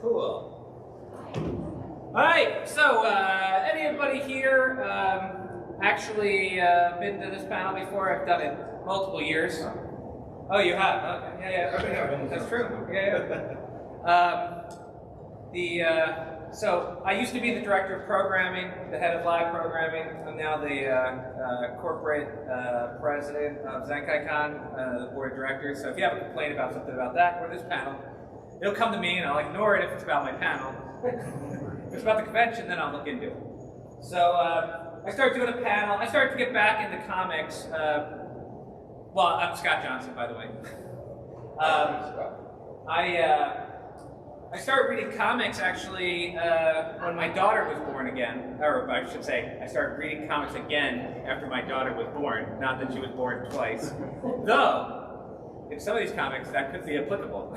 Cool. All right, so anybody here actually been to this panel before? I've done it multiple years. Oh, you have? Okay. Yeah. That's true. Yeah. So I used to be the director of programming, the head of live programming. I'm now the corporate president of Zenkaikon, the board of directors. So if you have a complaint about something about that or this panel, it'll come to me and I'll ignore it if it's about my panel. If it's about the convention, then I'll look into it. So I started doing a panel. I started to get back into comics. Well, I'm Scott Johnson, by the way. I started reading comics actually when my daughter was born again, or I should say, I started reading comics again after my daughter was born, not that she was born twice. Though, in some of these comics, that could be applicable.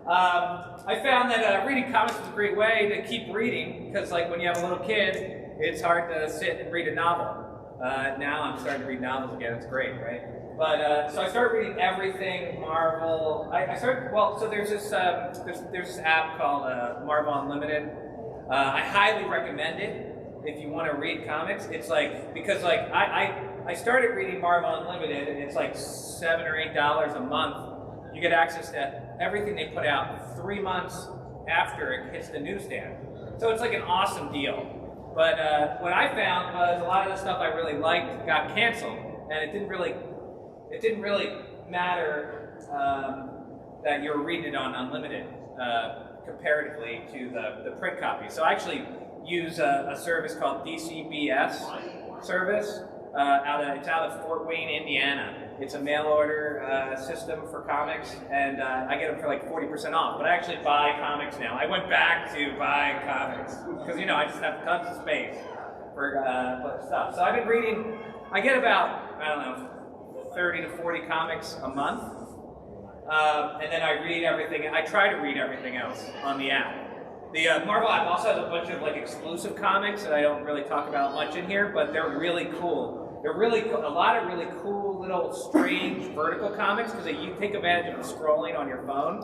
I found that reading comics was a great way to keep reading, because like when you have a little kid, it's hard to sit and read a novel. Now I'm starting to read novels again, it's great, right? But so I started reading everything Marvel. So there's this app called Marvel Unlimited. I highly recommend it if you want to read comics. It's like, because like I started reading Marvel Unlimited and it's like $7 or $8 a month. You get access to everything they put out 3 months after it hits the newsstand. So it's like an awesome deal. But what I found was a lot of the stuff I really liked got canceled, and it didn't really matter that you were reading it on Unlimited comparatively to the print copy. So I actually use a service called DCBS service. It's out of Fort Wayne, Indiana. It's a mail order system for comics, and I get them for like 40% off. But I actually buy comics now. I went back to buying comics because I just have tons of space for stuff. So I've been reading. I get about 30 to 40 comics a month, and then I read everything. I try to read everything else on the app. The Marvel app also has a bunch of like exclusive comics that I don't really talk about much in here, but they're really cool. They're really a lot of really cool little strange vertical comics because you take advantage of the scrolling on your phone.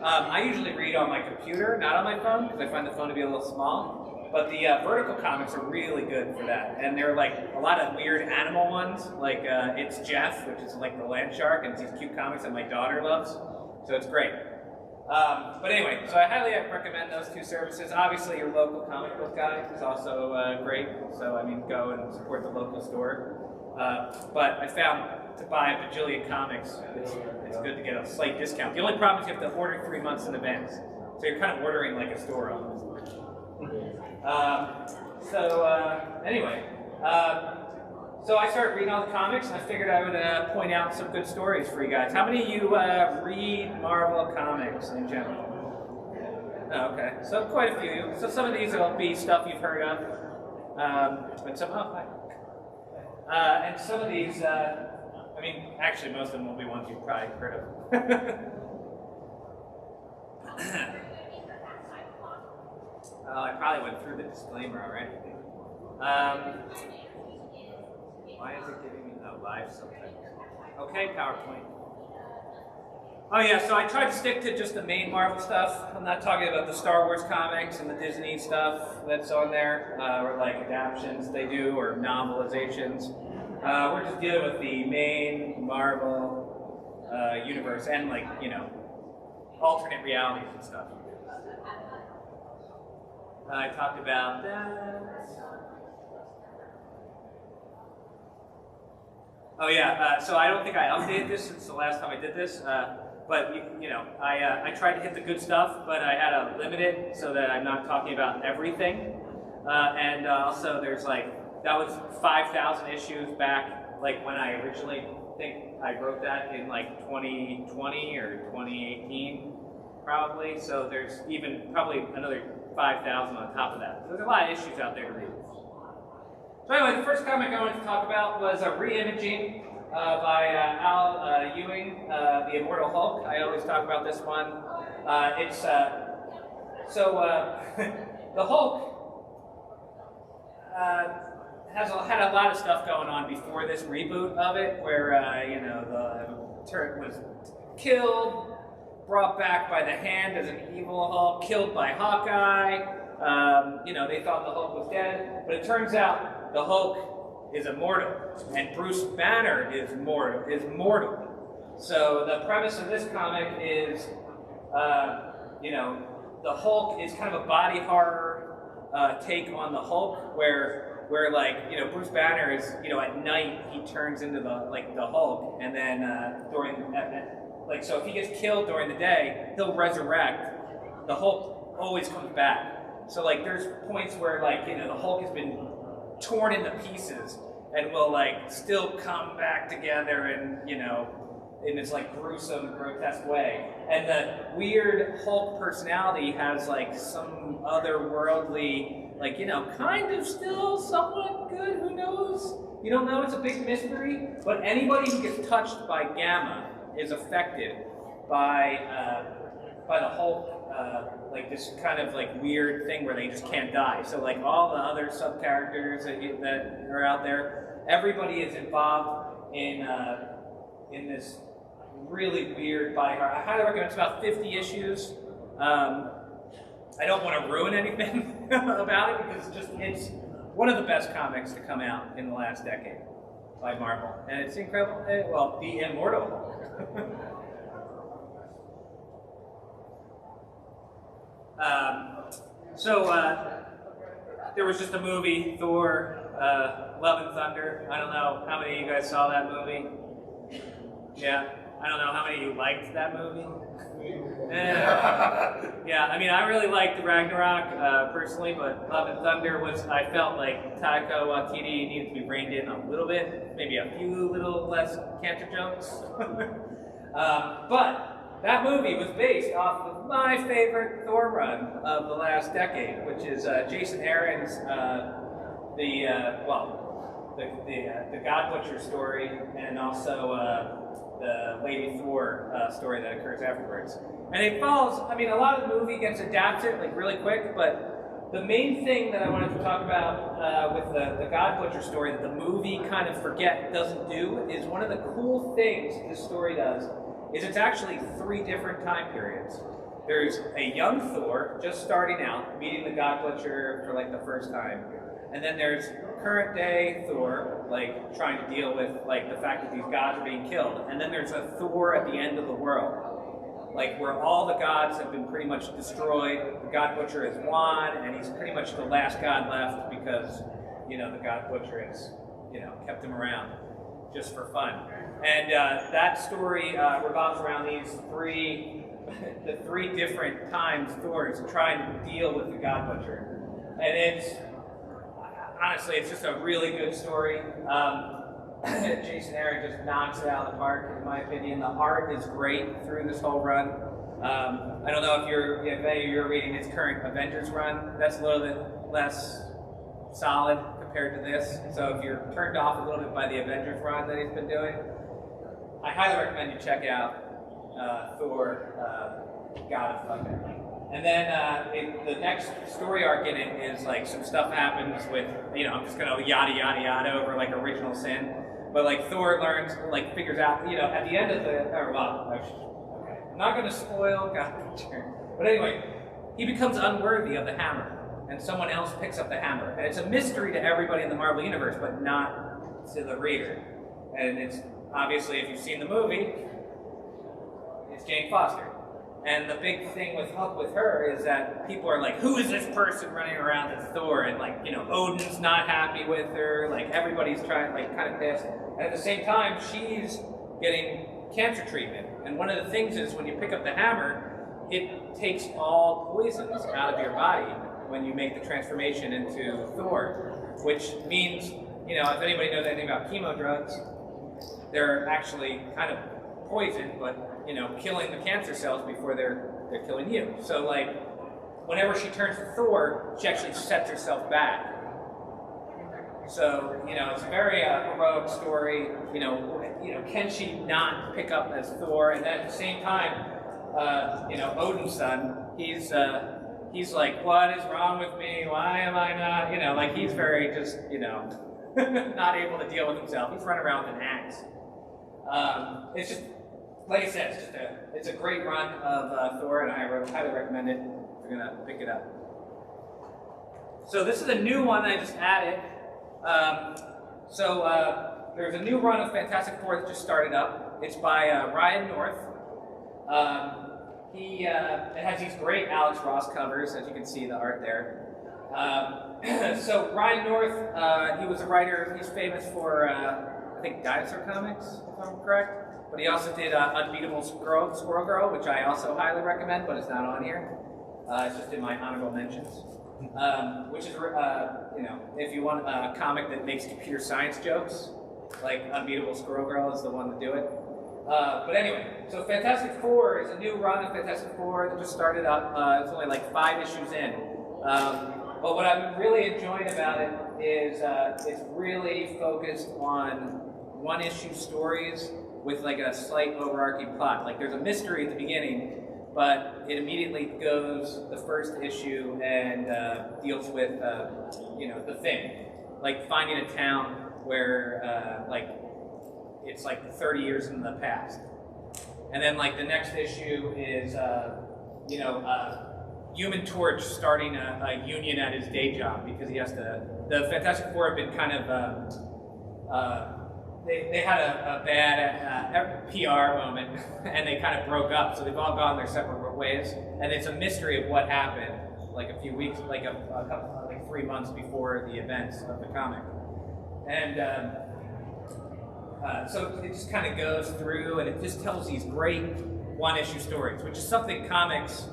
I usually read on my computer, not on my phone, because I find the phone to be a little small. But the vertical comics are really good for that. And they're like a lot of weird animal ones, like It's Jeff, which is like the land shark, and it's these cute comics that my daughter loves. So it's great. But anyway, so I highly recommend those two services. Obviously, your local comic book guy is also great. So, I mean, go and support the local store. But I found to buy a bajillion comics, it's good to get a slight discount. The only problem is you have to order 3 months in advance. So you're kind of ordering like a store almost. So I started reading all the comics, and I figured I would point out some good stories for you guys. How many of you read Marvel comics in general? Oh, okay, so quite a few. So some of these will be stuff you've heard of, and some, and some of these, actually most of them will be ones you've probably heard of. I probably went through the disclaimer already. Why is it giving me live subtitles? Okay, PowerPoint. Oh yeah, so I tried to stick to just the main Marvel stuff. I'm not talking about the Star Wars comics and the Disney stuff that's on there, or like adaptions they do, or novelizations. We're just dealing with the main Marvel universe and alternate realities and stuff. I talked about that. Oh yeah, so I don't think I updated this since the last time I did this, but I tried to hit the good stuff, but I had to limit it so that I'm not talking about everything. And also there's that was 5,000 issues back, when I originally think I wrote that in 2020 or 2018, probably. So there's even probably another 5,000 on top of that. So there's a lot of issues out there to read. So anyway, the first comic I wanted to talk about was a re-imaging by Al Ewing, the Immortal Hulk. I always talk about this one. The Hulk had a lot of stuff going on before this reboot of it, where the turret was killed, brought back by the Hand as an evil Hulk, killed by Hawkeye. You know, they thought the Hulk was dead, but it turns out the Hulk is immortal, and Bruce Banner is mortal. So the premise of this comic is, you know, the Hulk is kind of a body horror take on the Hulk, where like, you know, Bruce Banner is, you know, at night he turns into the Hulk, and then like, so if he gets killed during the day, he'll resurrect. The Hulk always comes back. So like, there's points where, like, you know, the Hulk has been torn into pieces and will like still come back together, and, you know, in this like gruesome, grotesque way. And the weird Hulk personality has like some otherworldly, like, you know, kind of still somewhat good, who knows? You don't know, it's a big mystery. But anybody who gets touched by Gamma is affected by the Hulk, like this kind of like weird thing where they just can't die. So like all the other sub-characters that are out there, everybody is involved in this really weird body horror. I highly recommend. It's about 50 issues. I don't want to ruin anything about it, because it's one of the best comics to come out in the last decade by Marvel, and it's incredible. Well, the Immortal Hulk. There was just a movie, Thor, Love and Thunder. I don't know how many of you guys saw that movie. Yeah, I don't know how many of you liked that movie. Yeah, I mean, I really liked Ragnarok personally, but Love and Thunder was, I felt like Taika Waititi needed to be reined in a little bit, maybe a few little less cancer jokes. But that movie was based off of my favorite Thor run of the last decade, which is Jason Aaron's the God Butcher story, and also the Lady Thor story that occurs afterwards. And it follows, I mean, a lot of the movie gets adapted like really quick, but the main thing that I wanted to talk about with the God Butcher story that the movie kind of doesn't do, is one of the cool things this story does is it's actually 3 different time periods. There's a young Thor just starting out, meeting the God Butcher for like the first time. And then there's current day Thor, like trying to deal with like the fact that these gods are being killed. And then there's a Thor at the end of the world, like where all the gods have been pretty much destroyed. The God Butcher is won, and he's pretty much the last god left because, you know, the God Butcher has, you know, kept him around just for fun. And that story revolves around these the three different times Thor's trying to deal with the God Butcher. And it's, honestly, it's just a really good story. Jason Aaron just knocks it out of the park, in my opinion. The art is great through this whole run. I don't know if any of you are reading his current Avengers run. That's a little bit less solid compared to this. So if you're turned off a little bit by the Avengers run that he's been doing, I highly recommend you check out Thor, God of Thunder. And then the next story arc in it is like some stuff happens with, you know, I'm just gonna yada yada yada over like original sin, but like Thor learns, like figures out, you know, at the end of I'm not gonna spoil God Butcher, but anyway, he becomes unworthy of the hammer, and someone else picks up the hammer, and it's a mystery to everybody in the Marvel Universe, but not to the reader. And it's obviously, if you've seen the movie, it's Jane Foster. And the big thing with her is that people are like, who is this person running around as Thor? And like, you know, Odin's not happy with her. Like everybody's trying, like, kind of pissed. And at the same time, she's getting cancer treatment. And one of the things is when you pick up the hammer, it takes all poisons out of your body when you make the transformation into Thor. Which means, you know, if anybody knows anything about chemo drugs, they're actually kind of poison, but, you know, killing the cancer cells before they're killing you. So like, whenever she turns to Thor, she actually sets herself back. So, you know, it's a very heroic story. You know, can she not pick up as Thor? And then at the same time, you know, Odin's son, he's like, what is wrong with me? Why am I not? You know, like he's very just, you know, not able to deal with himself. He's running around with an axe. It's just like I said, it's a great run of Thor, and I highly recommend it if you're gonna pick it up. So this is a new one I just added. There's a new run of Fantastic Four that just started up. It's by Ryan North. It has these great Alex Ross covers, as you can see the art there. So Ryan North, he was a writer. He's famous for I think Dinosaur Comics, if I'm correct. But he also did Unbeatable Squirrel Girl, which I also highly recommend, but it's not on here. It's just in my honorable mentions. Which is, if you want a comic that makes computer science jokes, like Unbeatable Squirrel Girl is the one to do it. But anyway, so Fantastic Four is a new run of Fantastic Four that just started up. It's only like 5 issues in. But what I'm really enjoying about it is it's really focused on one-issue stories with like a slight overarching plot. Like there's a mystery at the beginning, but it immediately goes the first issue and deals with the thing, like finding a town where it's like 30 years in the past, and then like the next issue is Human Torch starting a union at his day job because he has to. The Fantastic Four have been kind of they had a bad PR moment and they kind of broke up, so they've all gone their separate ways, and it's a mystery of what happened like a few weeks, like a couple, like 3 months before the events of the comic, and so it just kind of goes through and it just tells these great one-issue stories, which is something comics,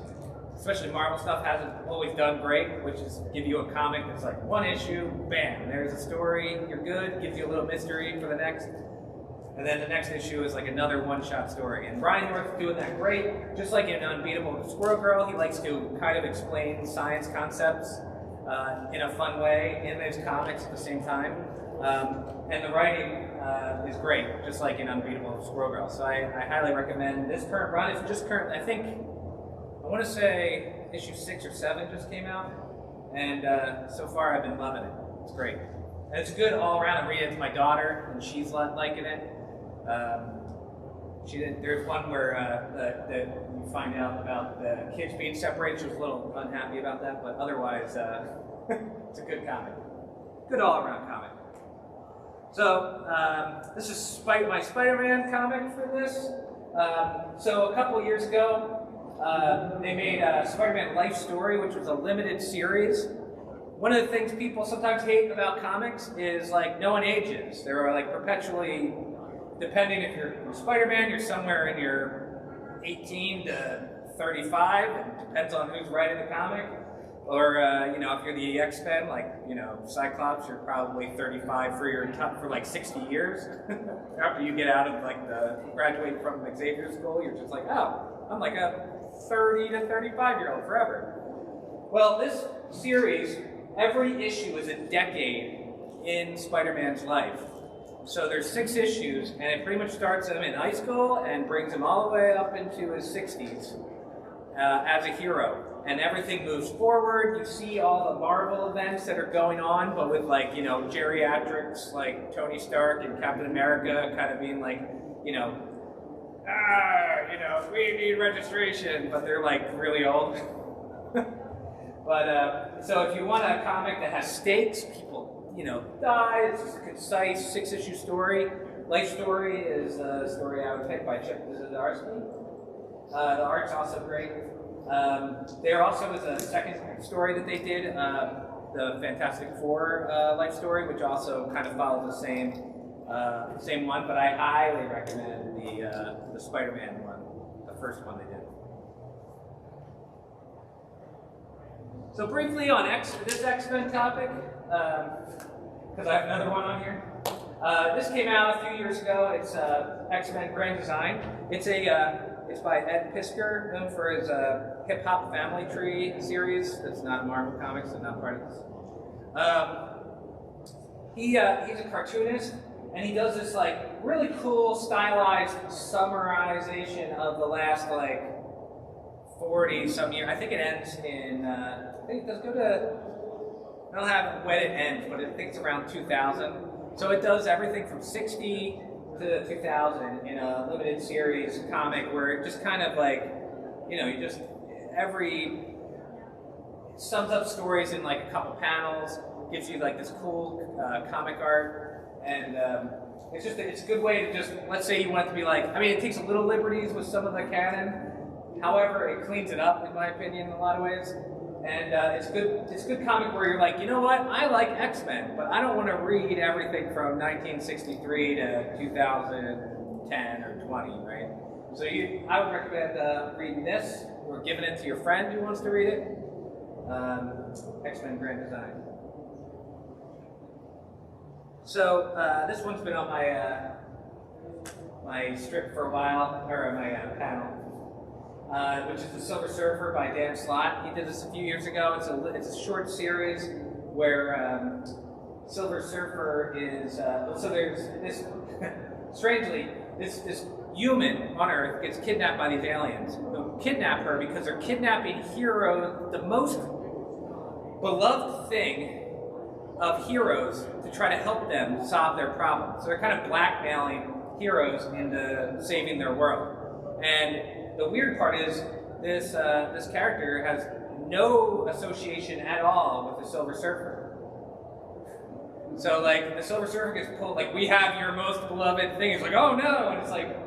especially Marvel stuff, hasn't always done great, which is give you a comic that's like one issue, bam, there's a story, you're good, gives you a little mystery for the next, and then the next issue is like another one-shot story. And Ryan North's doing that great, just like in Unbeatable Squirrel Girl, he likes to kind of explain science concepts in a fun way in those comics at the same time. And the writing is great, just like in Unbeatable Squirrel Girl. So I highly recommend this current run. It's just current, I want to say issue 6 or 7 just came out, and so far I've been loving it. It's great. And it's good all around. I'm reading it to my daughter, and she's liking it. There's one where that you find out about the kids being separated. She was a little unhappy about that, but otherwise, it's a good comic. Good all around comic. So, this is my Spider-Man comic for this. So a couple years ago, they made a Spider-Man Life Story, which was a limited series. One of the things people sometimes hate about comics is like no one ages. They're like perpetually, depending if you're Spider-Man, you're somewhere in your 18 to 35, and it depends on who's writing the comic. Or if you're the X-Men, like Cyclops, you're probably 35 for like 60 years. After you get out of like graduate from Xavier School, you're just like, oh, I'm like a 30 to 35-year-old forever. Well, this series, every issue is a decade in Spider-Man's life. So there's 6 issues, and it pretty much starts him in high school and brings him all the way up into his 60s as a hero. And everything moves forward. You see all the Marvel events that are going on, but with like, geriatrics like Tony Stark and Captain America kind of being like, we need registration, but they're like really old. But so if you want a comic that has stakes, people, die, it's just a concise 6-issue story. Life Story is a story I would pick by Chip Zdarsky. The art's also great. There also was a second story that they did, the Fantastic Four Life Story, which also kind of follows the same one, but I highly recommend the Spider-Man one, the first one they did. So briefly on this X-Men topic, because I have another one on here. This came out a few years ago. It's X-Men Grand Design. It's by Ed Piskor, known for his Hip Hop Family Tree series. That's not Marvel Comics, and not part of this. He's a cartoonist, and he does this like really cool stylized summarization of the last like 40-some years. I think it ends in. I think it does go to. I don't have when it ends, but I think it's around 2000. So it does everything from 60 to 2000 in a limited series comic where it just kind of like, every sums up stories in like a couple panels, gives you like this cool comic art, and it's a good way to just, let's say you want it to be like, it takes a little liberties with some of the canon, however, it cleans it up in my opinion in a lot of ways, and it's good comic where you're like, you know what, I like X-Men, but I don't want to read everything from 1963 to 2010 or 20, right? So I would recommend reading this, or giving it to your friend who wants to read it. X-Men Grand Design. So this one's been on my strip for a while, or my panel, which is The Silver Surfer by Dan Slott. He did this a few years ago. It's a short series where Silver Surfer is so there's this strangely this human on Earth gets kidnapped by these aliens who kidnap her because they're kidnapping the most beloved thing of heroes to try to help them solve their problems. So they're kind of blackmailing heroes into saving their world. And the weird part is this character has no association at all with the Silver Surfer. So like the Silver Surfer gets pulled, like, we have your most beloved thing. He's like, oh no, and it's like,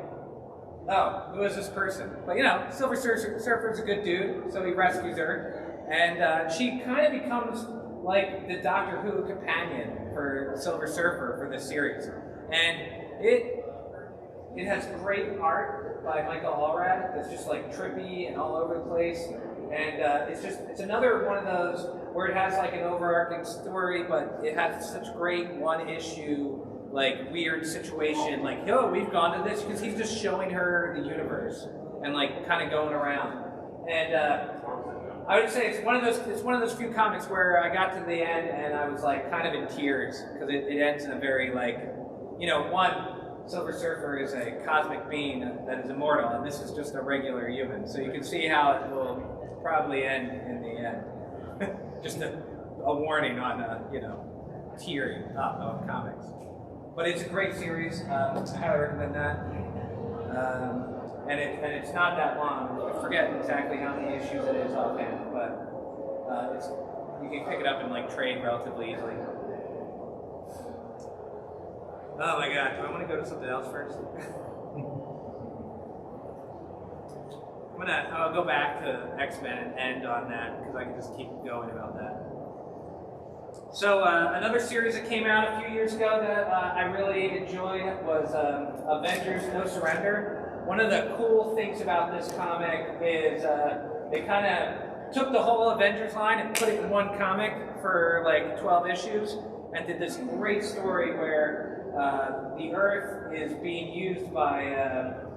oh, who is this person? But Silver Surfer's a good dude, so he rescues her. And she kind of becomes like the Doctor Who companion for Silver Surfer for this series. And it has great art by Michael Allred that's just like trippy and all over the place. And it's another one of those where it has like an overarching story, but it has such great one issue, like weird situation, like, yo, we've gone to this, because he's just showing her the universe and like kind of going around. And I would say it's one of those few comics where I got to the end and I was like kind of in tears, because it ends in a very like, one, Silver Surfer is a cosmic being that is immortal, and this is just a regular human. So you can see how it will probably end in the end. Just a warning on tearing up of comics. But it's a great series. I highly recommend that. And it's not that long. I forget exactly how many issues it is offhand, but you can pick it up and like trade relatively easily. Oh my god, do I want to go to something else first? I'll go back to X-Men and end on that, because I can just keep going about that. So another series that came out a few years ago that I really enjoyed was Avengers No Surrender. One of the cool things about this comic is they kind of took the whole Avengers line and put it in one comic for like 12 issues, and did this great story where the Earth is being used by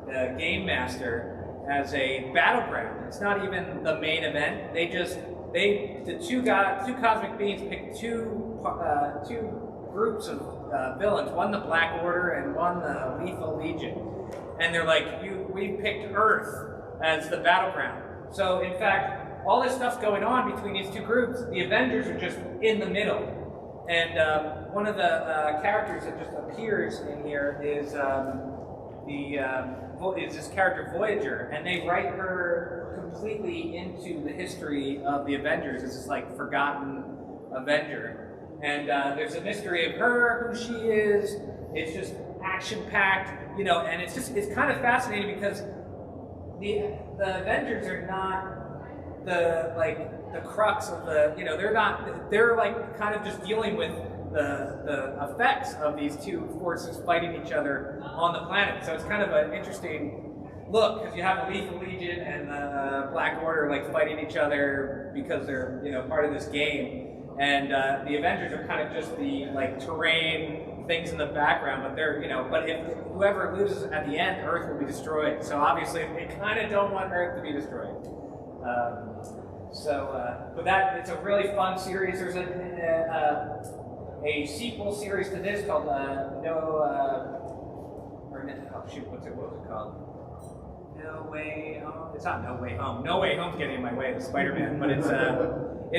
the Game Master as a battleground. It's not even the main event. The two cosmic beings picked two groups of villains, one the Black Order and one the Lethal Legion. And they're like, we picked Earth as the battleground. So in fact, all this stuff's going on between these two groups. The Avengers are just in the middle. And one of the characters that just appears in here is this character Voyager, and they write her completely into the history of the Avengers as this like forgotten Avenger. And there's a mystery of her, who she is. It's just action-packed, and it's kind of fascinating because the Avengers are not the crux of they're like kind of just dealing with the effects of these two forces fighting each other on the planet. So it's kind of an interesting look, because you have the Lethal Legion and the Black Order like fighting each other because they're part of this game, and the Avengers are kind of just the like terrain things in the background, but they're but if whoever loses at the end, Earth will be destroyed. So obviously they kind of don't want Earth to be destroyed. But it's a really fun series. There's a sequel series to this called what was it called? No Way Home. It's not No Way Home. No Way Home's getting in my way of Spider-Man, but it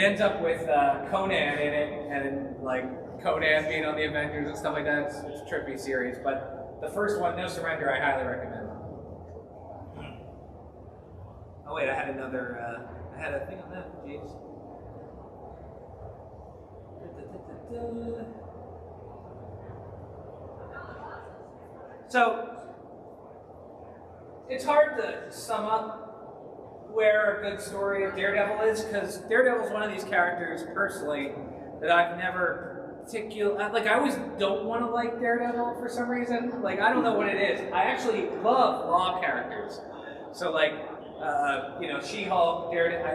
ends up with Conan in it, and like Conan being on the Avengers and stuff like that. It's a trippy series, but the first one, No Surrender, I highly recommend. Oh wait, I had another, I had a thing on that, jeez. So, it's hard to sum up where a good story of Daredevil is, because Daredevil is one of these characters, personally, that I've never particularly, like, I always don't want to like Daredevil for some reason. Like, I don't know what it is. I actually love law characters. So, like, you know, She-Hulk, Daredevil,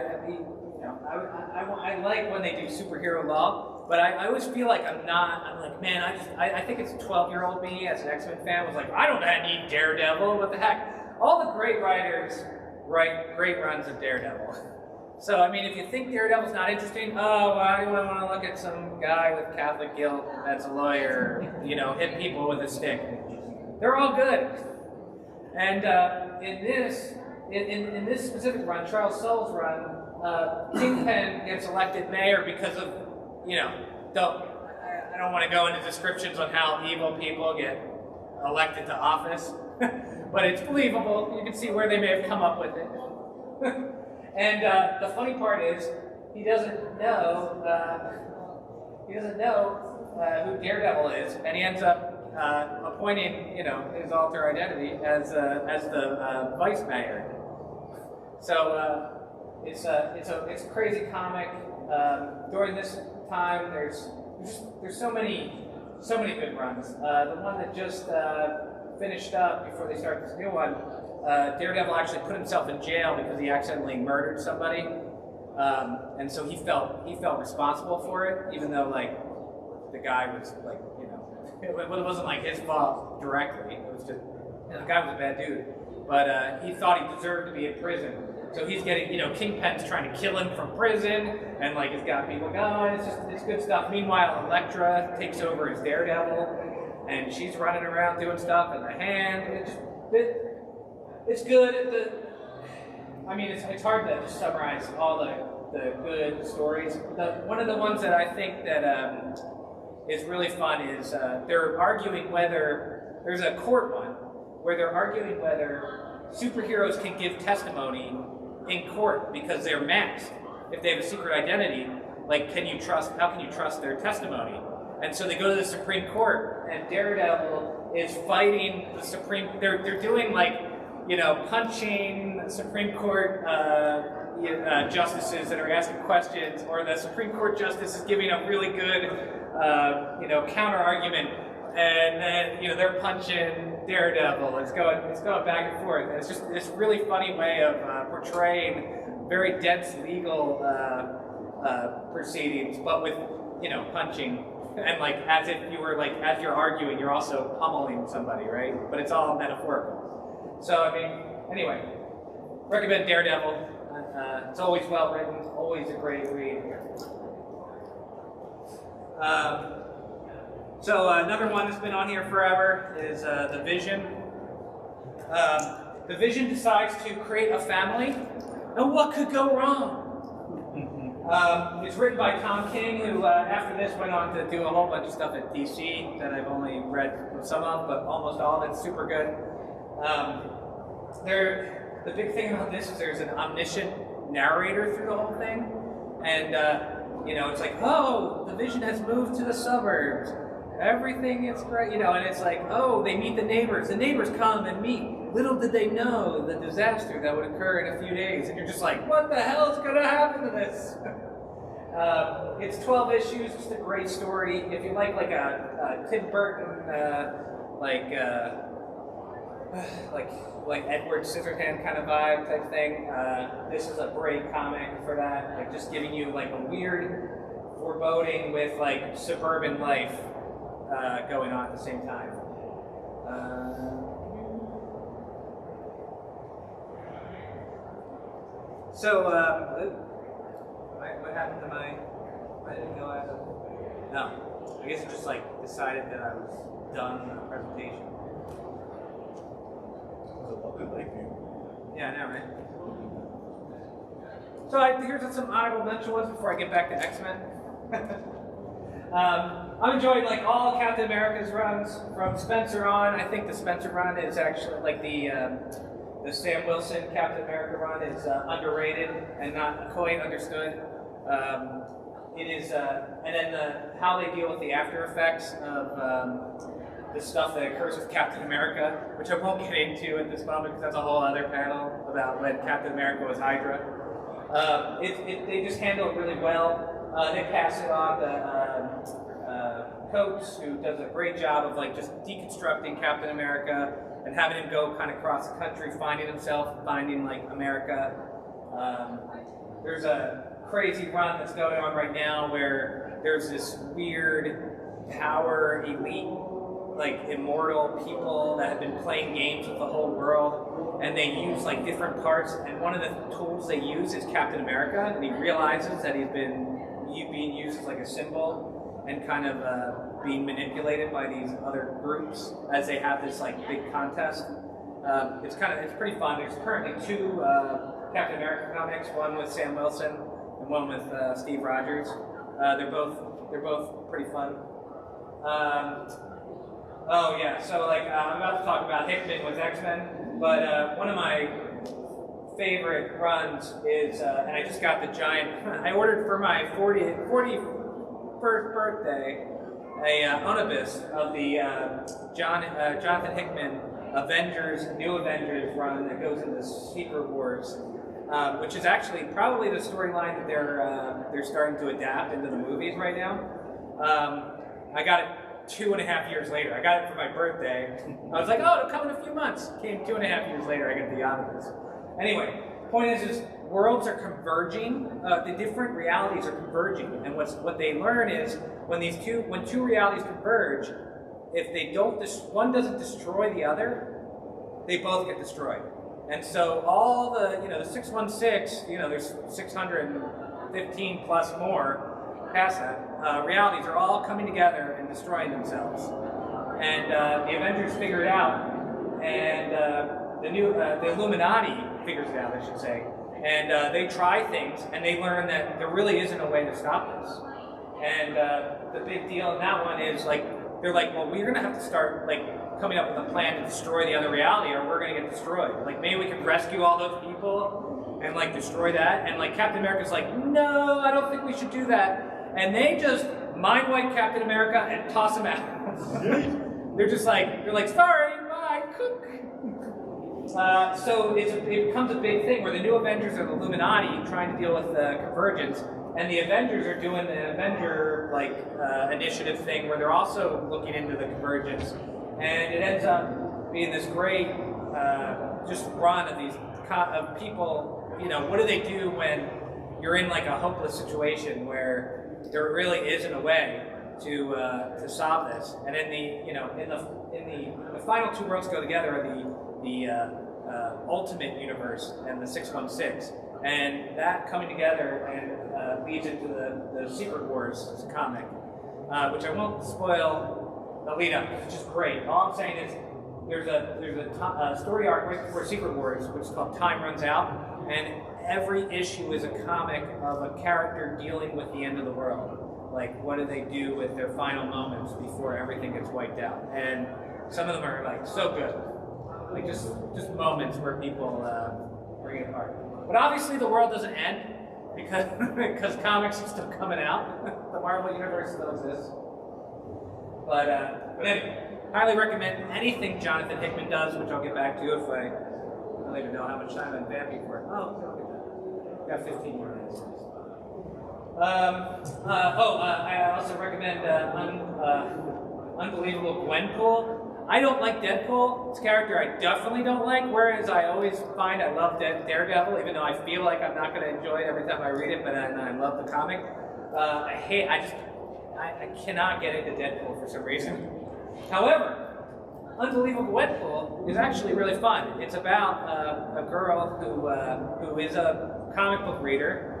I like when they do superhero law, but I always feel like I'm like, man, I think it's a 12-year-old me as an X-Men fan was like, I don't need Daredevil, what the heck? All the great writers write great runs of Daredevil. So, I mean, if you think Daredevil's not interesting, oh, why do I want to look at some guy with Catholic guilt that's a lawyer, you know, hit people with a stick? They're all good. And in this specific run, Charles Soule's run, Kingpin gets elected mayor because of, you know, I don't want to go into descriptions on how evil people get elected to office, but it's believable. You can see where they may have come up with it. And the funny part is, he doesn't know who Daredevil is, and he ends up appointing, you know, his alter identity as the vice mayor. So it's a crazy comic. During this time, there's so many good runs. The one that just finished up before they start this new one, Daredevil actually put himself in jail because he accidentally murdered somebody, and so he felt responsible for it, even though like the guy was like, you know, it wasn't like his fault directly. It was just, you know, the guy was a bad dude, but he thought he deserved to be in prison. So he's getting, you know, Kingpin's trying to kill him from prison, and like he's got people going. It's good stuff. Meanwhile, Elektra takes over as Daredevil, and she's running around doing stuff in the hand. It's good. I mean, it's hard to just summarize all the good stories. One of the ones that I think that is really fun is they're arguing whether there's a court one where they're arguing whether superheroes can give testimony in court because they're masked. If they have a secret identity, like, how can you trust their testimony? And so they go to the Supreme Court, and Daredevil is fighting the Supreme. They're doing like, you know, punching Supreme Court justices that are asking questions, or the Supreme Court justice is giving a really good, you know, counter argument, and then, you know, they're punching Daredevil. It's going back and forth. And it's just this really funny way of portraying very dense legal proceedings, but with, you know, punching, and like as if you were like, as you're arguing, you're also pummeling somebody, right? But it's all metaphorical. So I mean, anyway, recommend Daredevil. It's always well written, always a great read. So another one that's been on here forever is The Vision. The Vision decides to create a family, and what could go wrong? It's written by Tom King, who after this went on to do a whole bunch of stuff at DC that I've only read some of, but almost all of it's super good. The big thing about this is there's an omniscient narrator through the whole thing, and you know, it's like, oh, the Vision has moved to the suburbs. Everything is great, you know, and it's like, oh, they meet the neighbors. The neighbors come and meet. Little did they know the disaster that would occur in a few days. And you're just like, what the hell is going to happen to this? It's 12 issues, just a great story. If you like a Tim Burton, like Edward Scissorhands kind of vibe type thing, this is a great comic for that. Like, just giving you like a weird foreboding with like suburban life going on at the same time. What happened to I didn't know I had no. I guess it just like decided that I was done on the presentation. Yeah, I know, right? So here's some honorable mention ones before I get back to X-Men. I'm enjoying like all Captain America's runs from Spencer on. I think the Spencer run is actually like the Sam Wilson Captain America run is underrated and not quite understood. It is, and then how they deal with the after effects of the stuff that occurs with Captain America, which I won't get into at this moment because that's a whole other panel about when Captain America was Hydra. They just handle it really well. They pass it on to Coates, who does a great job of like just deconstructing Captain America and having him go kind of across the country, finding himself, finding like America. There's a crazy run that's going on right now where there's this weird power elite, like immortal people that have been playing games with the whole world, and they use like different parts, and one of the tools they use is Captain America, and he realizes that he's being used as like a symbol and kind of being manipulated by these other groups as they have this like big contest. It's pretty fun. There's currently two Captain America comics, one with Sam Wilson and one with Steve Rogers. They're both pretty fun. Oh yeah, so like I'm about to talk about Hickman with X-Men, but one of my favorite runs is, and I just got the giant, I ordered for my 41st birthday a omnibus of the Jonathan Hickman New Avengers run that goes into Secret Wars, which is actually probably the storyline that they're starting to adapt into the movies right now. I got it 2.5 years later. I got it for my birthday. I was like, oh, it'll come in a few months. Came 2.5 years later, I got the omnibus. Anyway, point is worlds are converging. The different realities are converging, and what they learn is when two realities converge, if they don't, one doesn't destroy the other, they both get destroyed. And so all the the 616, there's 615 plus more past that. Realities are all coming together and destroying themselves. And the Avengers figure it out, and the Illuminati figures it out, I should say. And they try things, and they learn that there really isn't a way to stop this. And the big deal in that one is they're like, well, we're gonna have to start coming up with a plan to destroy the other reality, or we're gonna get destroyed. Like maybe we could rescue all those people and destroy that. And Captain America's like, no, I don't think we should do that. And they just mind wipe Captain America and toss him out. They're like, sorry, bye, cook. So it becomes a big thing where the New Avengers are the Illuminati trying to deal with the convergence, and the Avengers are doing the Avenger initiative thing where they're also looking into the convergence, and it ends up being this great just run of these people. What do they do when you're in a hopeless situation where there really isn't a way to solve this? And in the final two worlds go together are the Ultimate Universe and the 616, and that coming together and leads into the Secret Wars as a comic, which I won't spoil the lead up because it's just great. All I'm saying is there's a story arc right before Secret Wars, which is called Time Runs Out, and every issue is a comic of a character dealing with the end of the world. Like, what do they do with their final moments before everything gets wiped out? And some of them are so good. Just moments where people bring it apart. But obviously the world doesn't end because comics are still coming out. The Marvel Universe still exists. But anyway, highly recommend anything Jonathan Hickman does, which I'll get back to if I don't even know how much time I'm vamping for. Oh, got 15 more minutes. I also recommend Unbelievable Gwenpool. I don't like Deadpool. It's a character I definitely don't like, whereas I always find I love Daredevil, even though I feel like I'm not going to enjoy it every time I read it, but I love the comic. I cannot get into Deadpool for some reason. However, Unbelievable Gwenpool is actually really fun. It's about a girl who is a comic book reader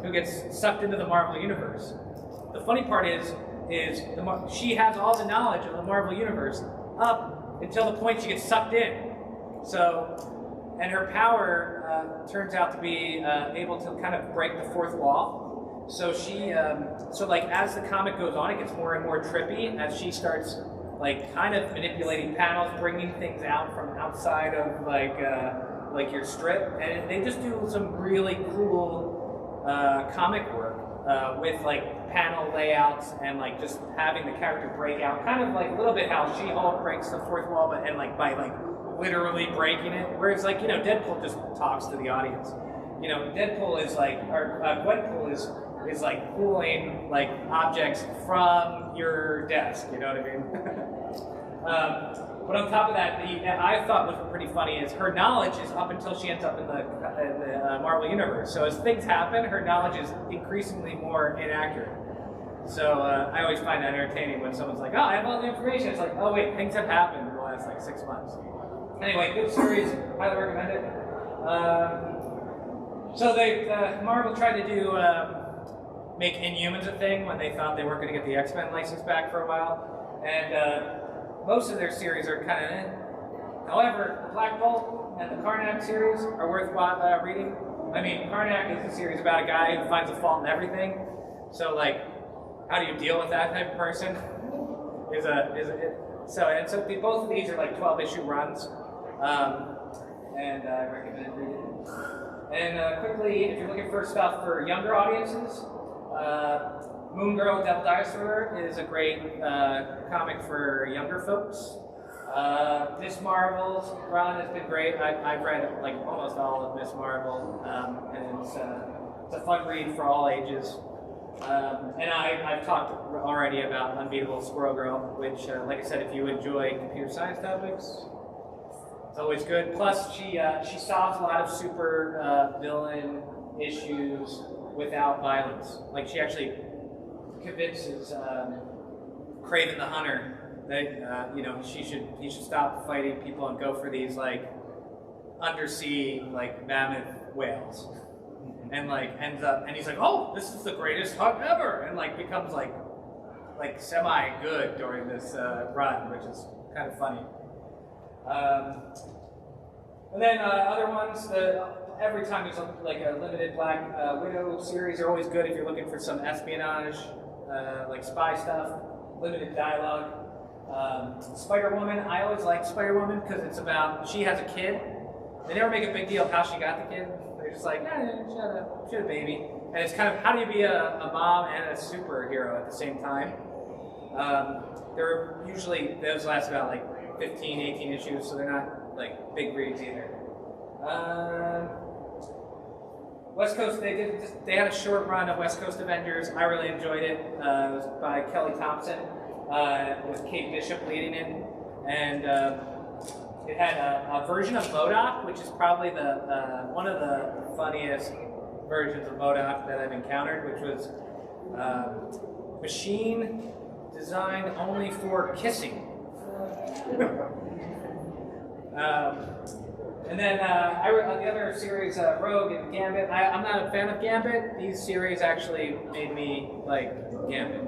who gets sucked into the Marvel Universe. The funny part is she has all the knowledge of the Marvel Universe up until the point she gets sucked in. So, and her power turns out to be able to kind of break the fourth wall. So she, so like as the comic goes on, it gets more and more trippy as she starts like kind of manipulating panels, bringing things out from outside of like your strip, and they just do some really cool comic work with like panel layouts and like just having the character break out, kind of like a little bit how She-Hulk breaks the fourth wall, but and like by like literally breaking it. Whereas like Deadpool just talks to the audience. Deadpool is like, or Gwenpool is like pulling like objects from your desk. You know what I mean? But on top of that, I thought was pretty funny is her knowledge is up until she ends up in the Marvel Universe. So as things happen, her knowledge is increasingly more inaccurate. So I always find that entertaining when someone's like, "Oh, I have all the information." It's like, "Oh wait, things have happened in the last like 6 months." Anyway, good series. Highly recommend it. So Marvel tried to do make Inhumans a thing when they thought they weren't going to get the X-Men license back for a while, and most of their series are kind of eh. However, Black Bolt and the Karnak series are worth reading. I mean, Karnak is a series about a guy who finds a fault in everything. So, like, how do you deal with that type of person? So both of these are like 12-issue runs, and I recommend reading it. And quickly, if you're looking for stuff for younger audiences, Moon Girl Devil Dinosaur is a great comic for younger folks. Miss Marvel's run has been great. I've read like almost all of Miss Marvel, and it's a fun read for all ages. And I've talked already about Unbeatable Squirrel Girl, which, like I said, if you enjoy computer science topics, it's always good. Plus, she solves a lot of super villain issues without violence. Like she actually convinces Kraven the Hunter that he should stop fighting people and go for these like undersea like mammoth whales, and like ends up and he's like, oh, this is the greatest hunt ever, and like becomes like semi good during this run, which is kind of funny. And then other ones every time there's a limited Black Widow series are always good if you're looking for some espionage, like spy stuff, limited dialogue. Spider-Woman, I always like Spider-Woman because it's about, she has a kid. They never make a big deal of how she got the kid. They're just like, she had a baby. And it's kind of, how do you be a mom and a superhero at the same time? They're usually, those last about like 15, 18 issues, so they're not like big reads either. West Coast, they had a short run of West Coast Avengers. I really enjoyed it. It was by Kelly Thompson, with Kate Bishop leading it. And it had a version of MODOK, which is probably one of the funniest versions of MODOK that I've encountered, which was machine designed only for kissing. And then the other series, Rogue and Gambit. I'm not a fan of Gambit. These series actually made me like Gambit.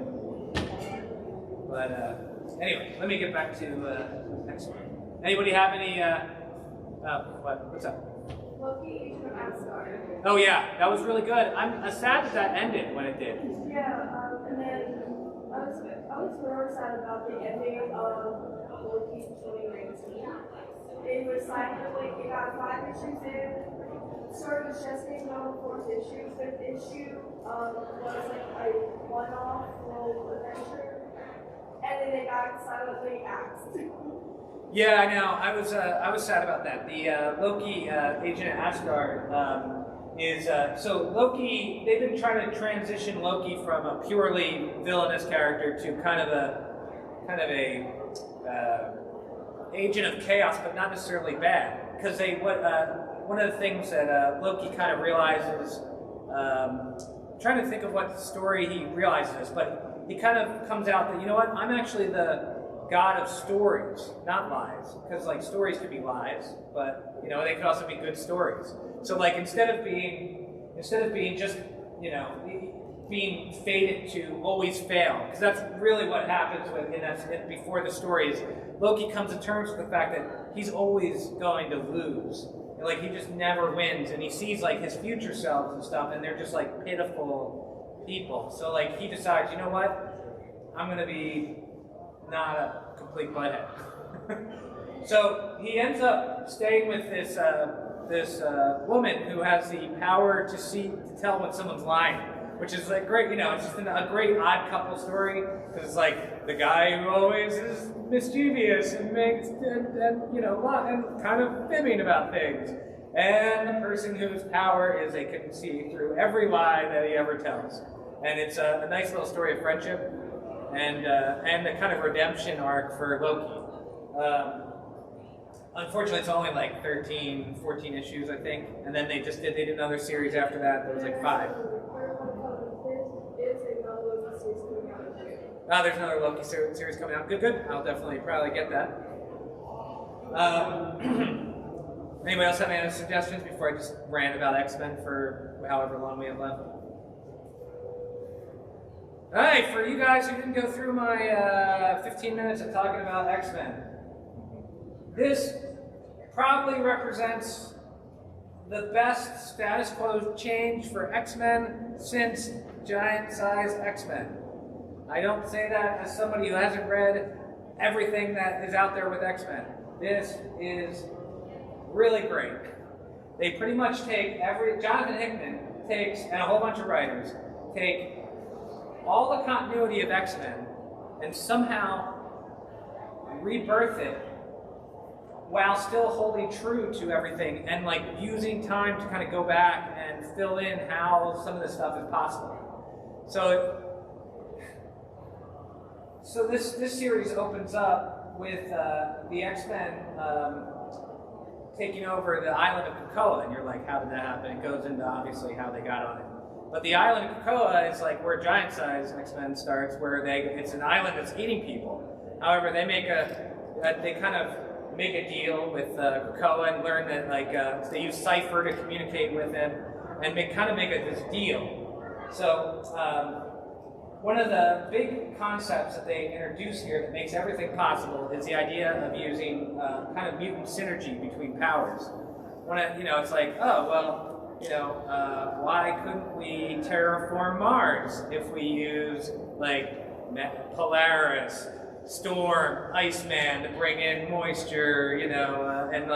But anyway, let me get back to the next one. Anybody have any? What's up? Loki from Asgard. Oh yeah, that was really good. I'm sad that ended when it did. Yeah, and then I was more sad about the ending of Loki 2019. It was it got 5 issues in, sort of just taking on the 4th issue. 5th issue was like a one-off little adventure, and then they got silently axed. Yeah, I know. I was sad about that. The Loki Agent of Asgard is so Loki. They've been trying to transition Loki from a purely villainous character to kind of a agent of chaos, but not necessarily bad. Because one of the things that Loki kind of realizes, trying to think of what story he realizes, but he kind of comes out that, you know what, I'm actually the god of stories, not lies. Because like stories could be lies, but they could also be good stories. So like instead of being just being fated to always fail, because that's really what happens before the stories. Loki comes to terms with the fact that he's always going to lose. Like he just never wins, and he sees like his future selves and stuff, and they're just like pitiful people. So like he decides, you know what? I'm gonna be not a complete butthead. So he ends up staying with this woman who has the power to tell when someone's lying, which is like great. You know, it's just a great odd couple story because it's like the guy who always is mischievous and makes and you know and kind of fibbing about things, and the person whose power is they can see through every lie that he ever tells. And it's a nice little story of friendship and the kind of redemption arc for Loki. Unfortunately, it's only like 13, 14 issues, I think. And then they did another series after that. There was like 5. Oh, there's another Loki series coming out. Good. I'll definitely probably get that. Anybody else have any other suggestions before I just rant about X-Men for however long we have left? Alright, for you guys who didn't go through my 15 minutes of talking about X-Men, this probably represents the best status quo change for X-Men since giant-sized X-Men. I don't say that as somebody who hasn't read everything that is out there with X-Men. This is really great. They pretty much take Jonathan Hickman takes, and a whole bunch of writers, take all the continuity of X-Men and somehow rebirth it while still holding true to everything and like using time to kind of go back and fill in how some of this stuff is possible. So this series opens up with the X-Men taking over the island of Krakoa, and you're like, how did that happen? It goes into obviously how they got on it. But the island of Krakoa is like where Giant Size X-Men starts, where it's an island that's eating people. However, they kind of make a deal with Krakoa and learn that like they use Cypher to communicate with him and make this deal. So one of the big concepts that they introduce here that makes everything possible is the idea of using kind of mutant synergy between powers. It's like, oh well. Why couldn't we terraform Mars if we use like Polaris, Storm, Iceman to bring in moisture, and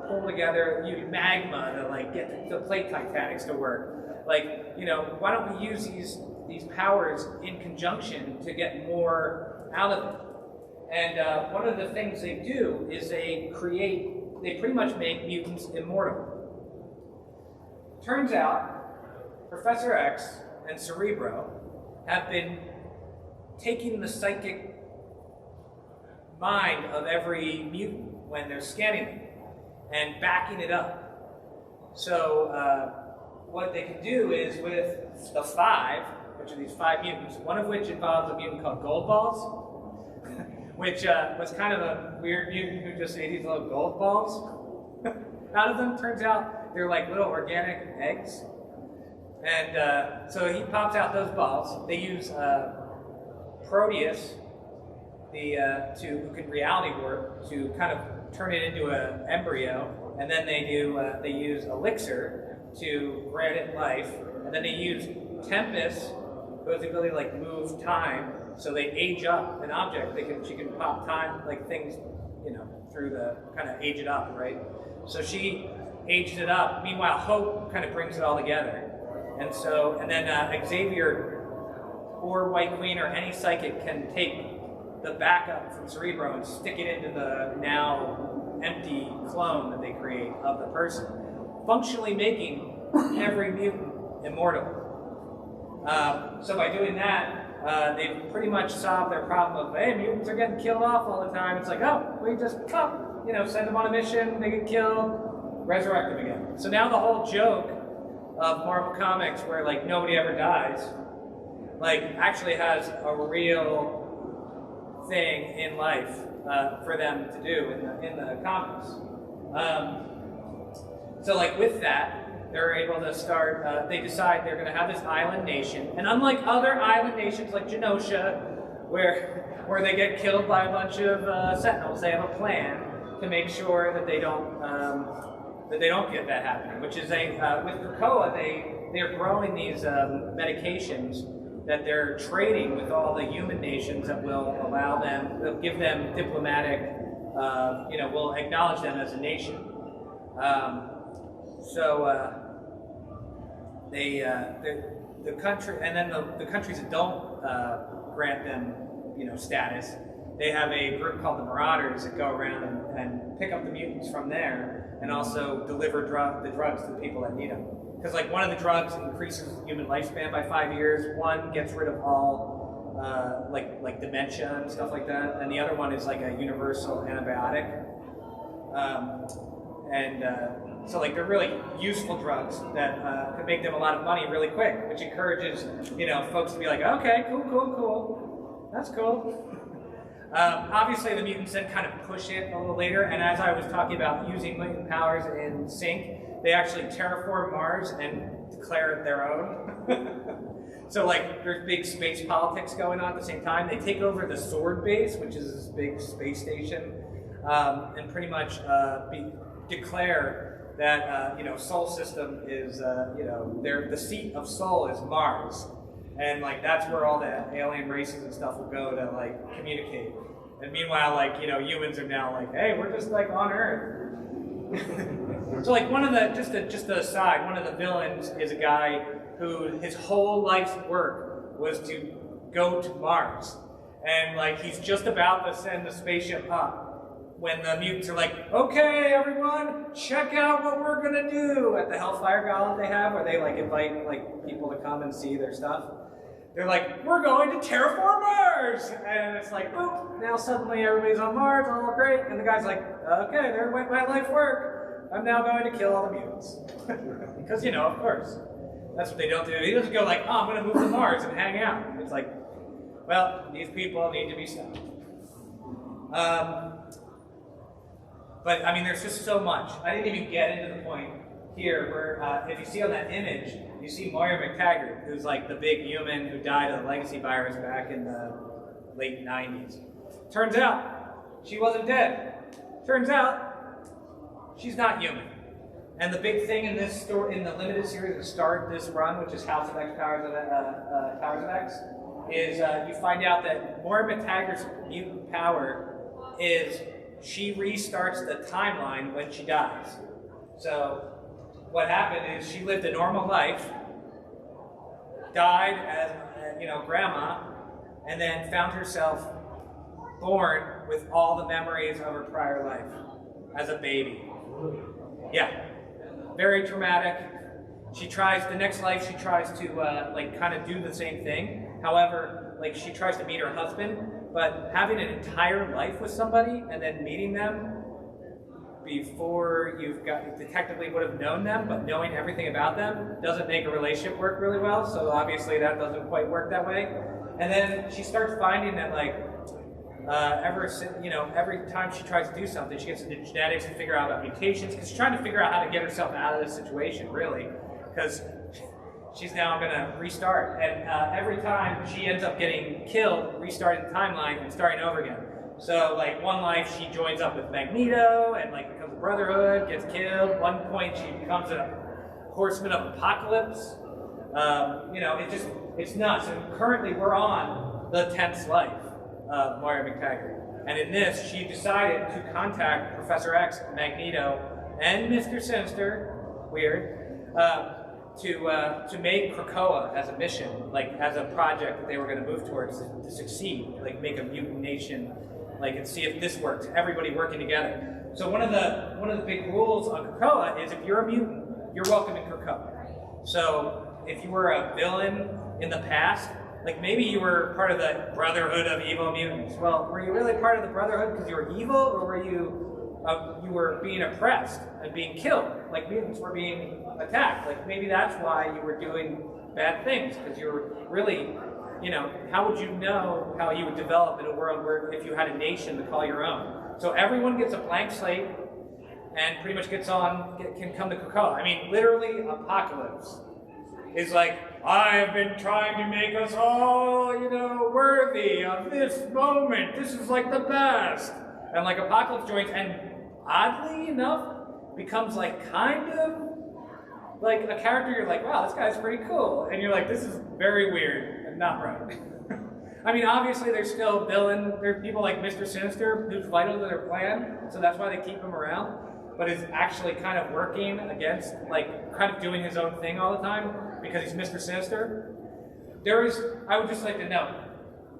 pull together magma to like get the plate tectonics to work. Like, why don't we use these powers in conjunction to get more out of it? And one of the things they do is they pretty much make mutants immortal. Turns out, Professor X and Cerebro have been taking the psychic mind of every mutant when they're scanning them and backing it up. So what they can do is with the 5, which are these 5 mutants, one of which involves a mutant called Gold Balls, which was kind of a weird mutant who just ate these little gold balls out of them. Turns out they're like little organic eggs. And so he pops out those balls. They use Proteus, who can reality warp, to kind of turn it into an embryo. And then they use Elixir to grant it life. And then they use Tempest, who has the ability to like move time. So they age up an object. She can pop time, like things, through the kind of age it up, right? So she aged it up. Meanwhile, Hope kind of brings it all together. And then Xavier or White Queen or any psychic can take the backup from Cerebro and stick it into the now empty clone that they create of the person, functionally making every mutant immortal. So by doing that, they've pretty much solved their problem of, hey, mutants are getting killed off all the time. It's like, oh, we just send them on a mission, they get killed, resurrect them again. So now the whole joke of Marvel Comics, where like nobody ever dies, like actually has a real thing in life for them to do in the comics. So like with that, they're able to start. They decide they're going to have this island nation, and unlike other island nations like Genosha, where they get killed by a bunch of Sentinels, they have a plan to make sure that they don't get that happening. Which is with Krakoa, they they're growing these medications that they're trading with all the human nations that will allow them, will give them diplomatic, will acknowledge them as a nation. The country, and then the countries that don't grant them, status, they have a group called the Marauders that go around and pick up the mutants from there, and also deliver the drugs to the people that need them. Because like one of the drugs increases human lifespan by 5 years. One gets rid of all like dementia and stuff like that, and the other one is like a universal antibiotic. So like they're really useful drugs that could make them a lot of money really quick, which encourages folks to be like, okay, cool, that's cool. Obviously, the mutants then kind of push it a little later, and as I was talking about using mutant powers in Sync, they actually terraform Mars and declare it their own. So like, there's big space politics going on at the same time. They take over the Sword Base, which is this big space station, and pretty much declare that Sol system is the seat of Sol is Mars, and like that's where all the alien races and stuff will go to like communicate. And meanwhile, like humans are now like, hey, we're just like on Earth. So like one of the just the aside, one of the villains is a guy who his whole life's work was to go to Mars, and like he's just about to send the spaceship up when the mutants are like, okay, everyone, check out what we're gonna do at the Hellfire Gala they have, where they like invite like people to come and see their stuff. They're like, we're going to terraform Mars! And it's like, boop, now suddenly everybody's on Mars, all great. And the guy's like, okay, there went my life work. I'm now going to kill all the mutants. Because, of course, that's what they don't do. He doesn't go like, oh, I'm going to move to Mars and hang out. It's like, well, these people need to be stopped. But, I mean, there's just so much. I didn't even get into the point here where, if you see on that image, you see Moira McTaggart, who's like the big human who died of the legacy virus back in the late 90s. Turns out, she wasn't dead. Turns out, she's not human. And the big thing in this story, in the limited series that start this run, which is House of X, Powers of X, is you find out that Moira McTaggart's mutant power is she restarts the timeline when she dies. So what happened is she lived a normal life, died as grandma, and then found herself born with all the memories of her prior life as a baby. Yeah, very traumatic. She tries, the next life she tries to kind of do the same thing. However, like she tries to meet her husband, but having an entire life with somebody and then meeting them before you technically would have known them, but knowing everything about them doesn't make a relationship work really well, so obviously that doesn't quite work that way. And then she starts finding that every time she tries to do something, she gets into genetics to figure out about mutations, because she's trying to figure out how to get herself out of this situation, really, because she's now going to restart. And every time she ends up getting killed, restarting the timeline and starting over again. So, like, one life she joins up with Magneto and, like, becomes a Brotherhood, gets killed. One point she becomes a Horseman of Apocalypse. It's nuts. And currently we're on the 10th life of Moira McTaggart. And in this, she decided to contact Professor X, Magneto, and Mr. Sinister, weird, to make Krakoa as a mission, like, as a project that they were going to move towards to succeed, like, make a mutant nation, like, and see if this works. Everybody working together. So one of the big rules on Krakoa is if you're a mutant, you're welcome in Krakoa. So if you were a villain in the past, like maybe you were part of the Brotherhood of Evil Mutants. Well, were you really part of the Brotherhood because you were evil, or were you were being oppressed and being killed? Like mutants were being attacked. Like maybe that's why you were doing bad things, because you were really, how would you know how you would develop in a world where if you had a nation to call your own? So everyone gets a blank slate and pretty much can come to Krakoa. I mean, literally, Apocalypse is like, I have been trying to make us all, worthy of this moment. This is like the best. And like Apocalypse joins and oddly enough becomes like kind of like a character you're like, wow, this guy's pretty cool, and you're like, this is very weird and not right. I mean, obviously there's still villain, there are people like Mr. Sinister who's vital to their plan, so that's why they keep him around, but is actually kind of working against, like, kind of doing his own thing all the time because he's Mr. Sinister. I would just like to know,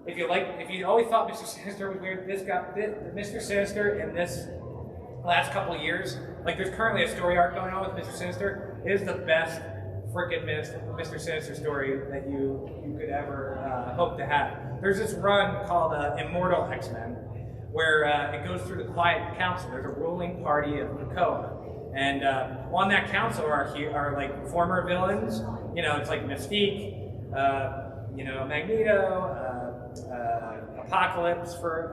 if you always thought Mr. Sinister was weird, Mr. Sinister in this last couple of years, like there's currently a story arc going on with Mr. Sinister. It is the best freaking Mr. Sinister story that you could ever hope to have. There's this run called Immortal X-Men, where it goes through the Quiet Council. There's a ruling party of Krakoa, and on that council are like former villains. You know, it's like Mystique, you know, Magneto, Apocalypse for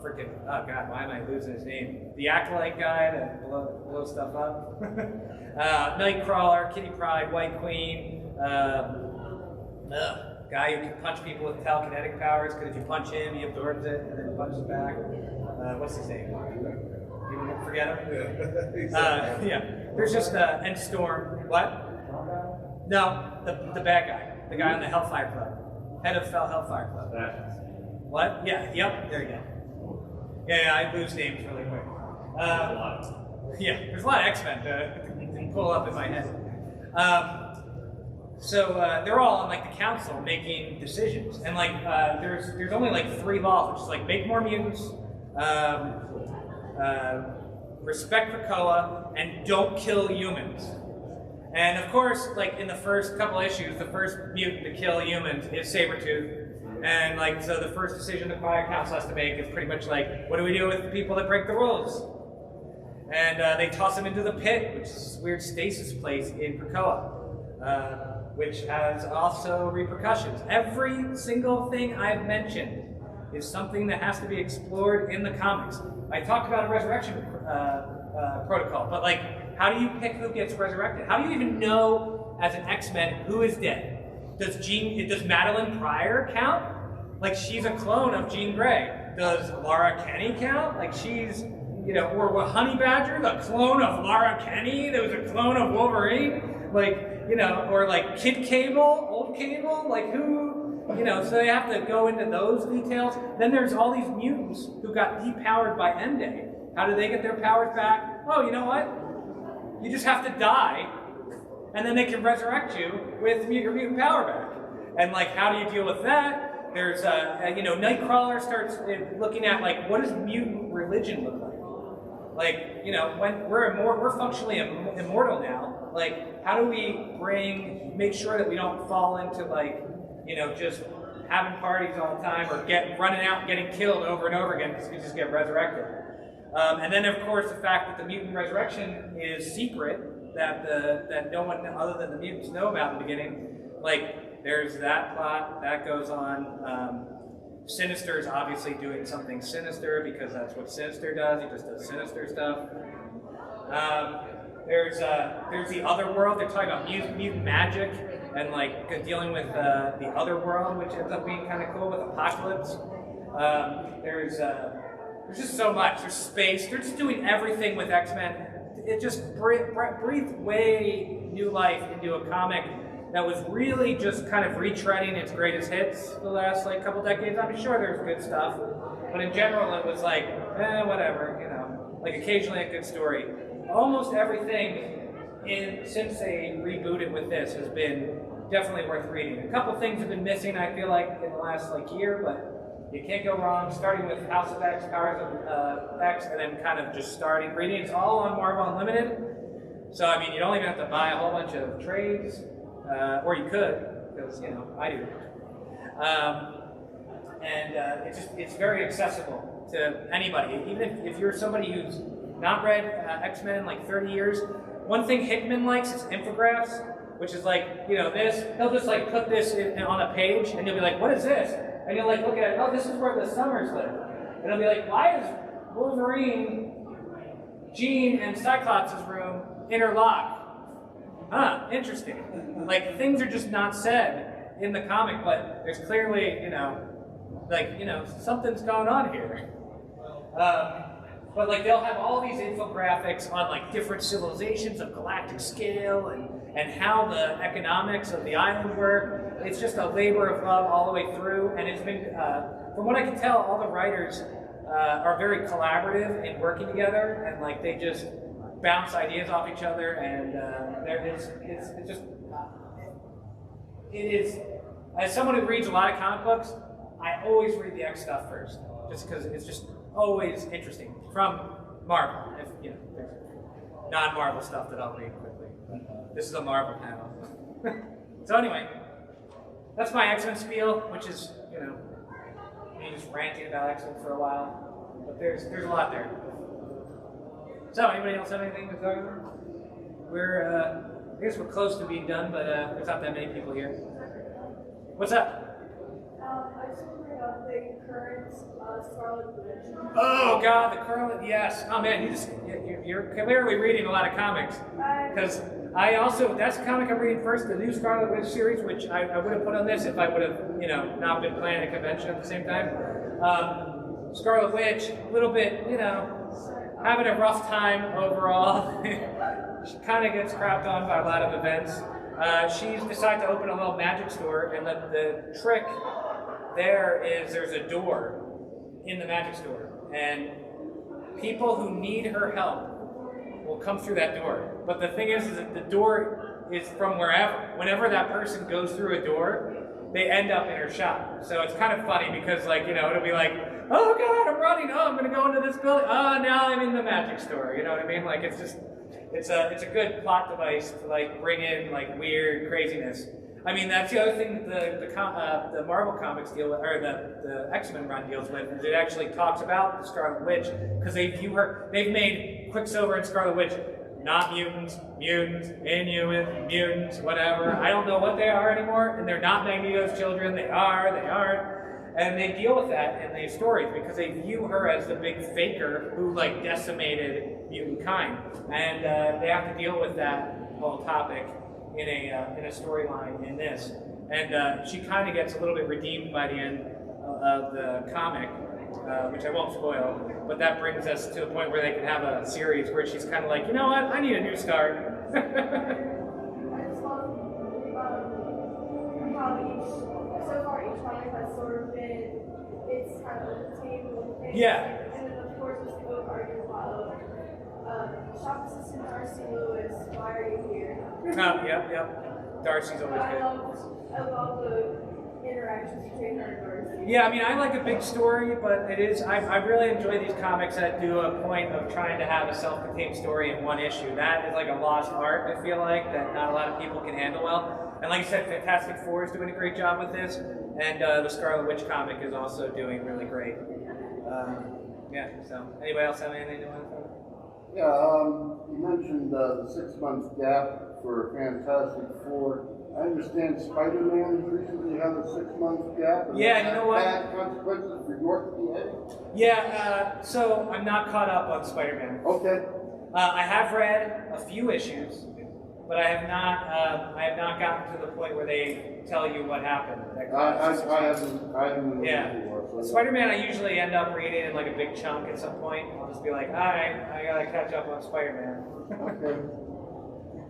freaking, oh god, why am I losing his name? The Acolyte guy that blows stuff up. Nightcrawler, Kitty Pryde, White Queen, guy who can punch people with telekinetic powers, because if you punch him, he absorbs it and then punches back. What's his name? You forget him? Yeah. There's just, and Storm. What? No, the bad guy. The guy on the Hellfire Club. Head of Hellfire Club. What? Yeah, yep, there you go. Yeah, I lose names really quick. Yeah, there's a lot of X-Men to pull up in my head. So they're all on like the council making decisions, and like there's only like 3 laws, which is like make more mutants, respect Krakoa, and don't kill humans. And of course, like in the first couple issues, the first mutant to kill humans is Sabretooth. And like, so the first decision the Quiet Council has to make is pretty much like, what do we do with the people that break the rules? And they toss them into the pit, which is this weird stasis place in Krakoa, which has also repercussions. Every single thing I've mentioned is something that has to be explored in the comics. I talked about a resurrection protocol, but like, how do you pick who gets resurrected? How do you even know as an X-Men who is dead? Does Madeline Pryor count? Like, she's a clone of Jean Grey. Does Laura Kenny count? Like, she's, you know, or Honey Badger, the clone of Laura Kenny, that was a clone of Wolverine? Like, you know, or like Kid Cable, old Cable, like who, you know, so they have to go into those details. Then there's all these mutants who got depowered by End-Day. How do they get their powers back? Oh, you know what? You just have to die, and then they can resurrect you with your mutant power back. And like, how do you deal with that? There's, you know, Nightcrawler starts looking at like, what does mutant religion look like? Like, you know, when we're functionally immortal now. Like, how do we make sure that we don't fall into like, you know, just having parties all the time or running out and getting killed over and over again because we just get resurrected. And then of course the fact that the mutant resurrection is secret, that no one other than the mutants know about in the beginning. Like, there's that plot that goes on. Sinister is obviously doing something sinister because that's what Sinister does. He just does sinister stuff. There's the other world. They're talking about mutant magic and like dealing with the other world, which ends up being kind of cool with Apocalypse. There's just so much. There's space. They're just doing everything with X-Men. It just breathed way new life into a comic that was really just kind of retreading its greatest hits the last like couple decades. I'm sure there's good stuff, but in general it was like, whatever, you know, like occasionally a good story. Almost everything since they rebooted with this has been definitely worth reading. A couple things have been missing, I feel like, in the last like year, but you can't go wrong. Starting with House of X, Powers of X, and then kind of just starting reading. It's all on Marvel Unlimited, so I mean, you don't even have to buy a whole bunch of trades. Or you could, because, you know, I do. It's very accessible to anybody. Even if you're somebody who's not read X-Men in like 30 years, one thing Hickman likes is infographics, which is like, you know, he'll just like put this on a page, and you'll be like, what is this? And you'll like look at it, oh, this is where the Summers live. And it'll be like, why is Wolverine, Jean, and Cyclops' room interlocked? Huh, interesting. Like, things are just not said in the comic, but there's clearly, you know, like, you know, something's going on here. but like they'll have all these infographics on like different civilizations of galactic scale and how the economics of the island work. It's just a labor of love all the way through, and it's been, from what I can tell, all the writers are very collaborative in working together, and like they just bounce ideas off each other, and it is, as someone who reads a lot of comic books, I always read the X stuff first, just because it's just always interesting from Marvel. If, you know, there's non-Marvel stuff that I'll read quickly. This is a Marvel panel. So anyway, that's my X-Men spiel, which is, you know, me just ranting about X-Men for a while. But there's a lot there. So anybody else have anything to talk about? I guess we're close to being done, but there's not that many people here. What's up? I just want to bring up the current Scarlet Witch. Oh God, the current, yes. Oh man, you're clearly reading a lot of comics. Because I also, that's the comic I'm reading first, the new Scarlet Witch series, which I would have put on this if I would have, you know, not been planning a convention at the same time. Scarlet Witch, a little bit, you know, having a rough time overall. She kind of gets crapped on by a lot of events. She's decided to open a little magic store, and the trick there is there's a door in the magic store, and people who need her help will come through that door. But the thing is that the door is from wherever. Whenever that person goes through a door, they end up in her shop. So it's kind of funny because, like, you know, it'll be like, oh God, I'm running. Oh, I'm going to go into this building. Oh, now I'm in the magic store. You know what I mean? Like, it's just, it's a good plot device to like bring in like weird craziness. I mean, that's the other thing that the Marvel comics deal with, or the X-Men run deals with, is it actually talks about the Scarlet Witch, because they view her, they've made Quicksilver and Scarlet Witch not mutants, mutants, Inhuman, mutants, whatever. I don't know what they are anymore, and they're not Magneto's children, they aren't. And they deal with that in these stories because they view her as the big faker who like decimated mutant kind, and they have to deal with that whole topic in a storyline in this. And she kind of gets a little bit redeemed by the end of the comic, which I won't spoil. But that brings us to the point where they can have a series where she's kind of like, you know what, I need a new start. I just love how so far each comic has sort of been, it's kind of a table thing. Yeah. And then of course this book argues a lot of shop assistant Darcy Lewis, why are you here? Oh, yep. Darcy's always good. I love the interactions between her and Darcy. Yeah, I mean, I like a big story, but it is, I really enjoy these comics that do a point of trying to have a self-contained story in one issue. That is like a lost art, I feel like, that not a lot of people can handle well. And like you said, Fantastic Four is doing a great job with this, and the Scarlet Witch comic is also doing really great. Yeah, so anybody else have anything to want to say? Yeah, you mentioned the 6-month gap for Fantastic Four. I understand Spider-Man has recently had a 6-month gap. Yeah, you know what? Bad consequences for your PA? Yeah, so I'm not caught up on Spider-Man. Okay. I have read a few issues, but I have not gotten to the point where they tell you what happened. I haven't. Yeah. Spider-Man, I usually end up reading in like a big chunk at some point. I'll just be like, all right, I gotta catch up on Spider-Man. Okay.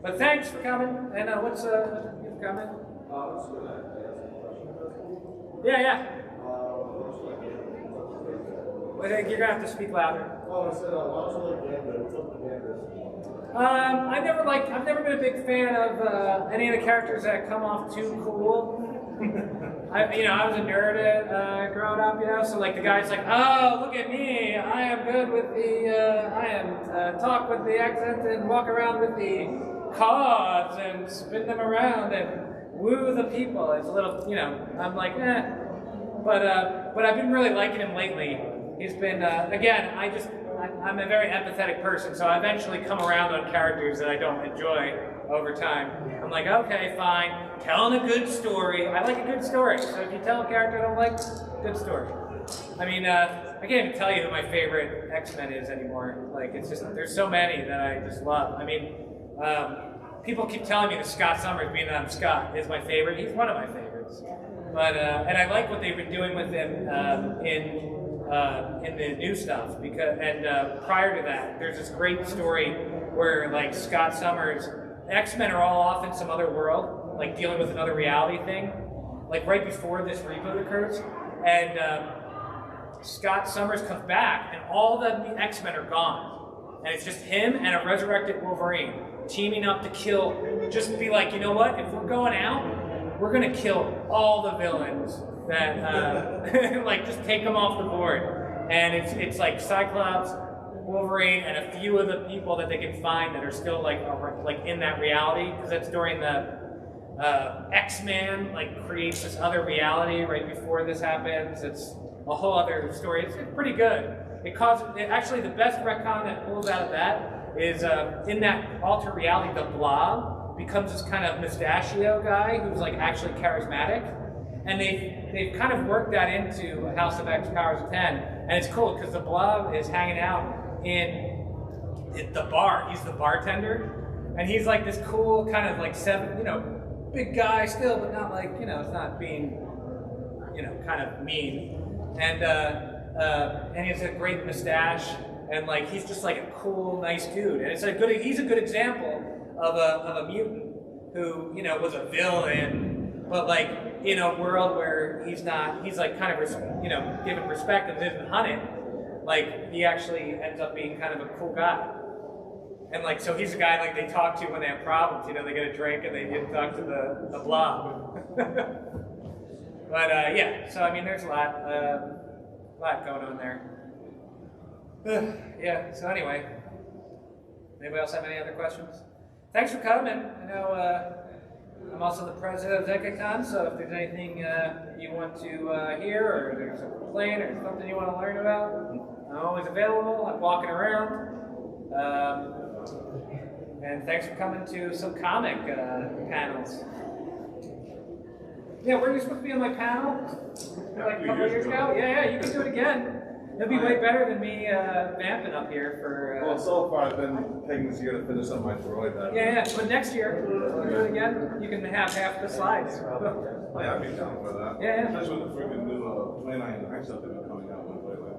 But thanks for coming. And what's your comment? Yeah. You're gonna have to speak louder. I've never been a big fan of any of the characters that come off too cool. I was a nerd growing up, so like the guy's like, oh, look at me, I am good with talk with the accent and walk around with the cards and spin them around and woo the people. It's a little, I'm like, eh. But I've been really liking him lately. He's been, again, I'm a very empathetic person, so I eventually come around on characters that I don't enjoy over time. I'm like, okay, fine, telling a good story. I like a good story, so if you tell a character I don't like, good story. I mean, I can't even tell you who my favorite X-Men is anymore. Like, it's just, there's so many that I just love. I mean, people keep telling me that Scott Summers, being that I'm Scott, is my favorite. He's one of my favorites. But, and I like what they've been doing with him in in the new stuff. Prior to that, there's this great story where like Scott Summers, X-Men are all off in some other world, like dealing with another reality thing, like right before this reboot occurs, and Scott Summers comes back, and all the X-Men are gone, and it's just him and a resurrected Wolverine teaming up to kill. Just be like, you know what? If we're going out, we're gonna kill all the villains that like just take them off the board. And it's like Cyclops, Wolverine, and a few of the people that they can find that are still like in that reality, because that's during the X-Man like creates this other reality right before this happens. It's a whole other story. It's pretty good. Actually the best retcon that pulls out of that is in that alter reality, the Blob becomes this kind of mustachio guy who's like actually charismatic, and they've kind of worked that into House of X Powers of 10, and it's cool because the Blob is hanging out in the bar. He's the bartender, and he's like this cool kind of like big guy still, but not like, it's not being, kind of mean, and he has a great mustache. And like he's just like a cool, nice dude, and he's a good example of a mutant who was a villain, but like in a world where he's like kind of given respect and isn't hunted. Like he actually ends up being kind of a cool guy, and like so he's a guy like they talk to when they have problems. They get a drink and they get to talk to the Blob. But yeah, so I mean there's a lot going on there. Yeah, so anyway, anybody else have any other questions? Thanks for coming. I know I'm also the president of Zenkaikon, so if there's anything you want to hear, or there's a complaint, or something you want to learn about, I'm always available. I'm walking around. And thanks for coming to some comic panels. Yeah, were you supposed to be on my panel? Like a couple years ago? Yeah, you can do it again. It'll be way better than me vamping up here for... Well, so far I've been taking this year to finish up my droid. Yeah, but next year, we'll do it again. You can have half the slides. Oh, yeah, I'd be down for that. Yeah. Especially with the freaking new 29 stuff that are coming out with.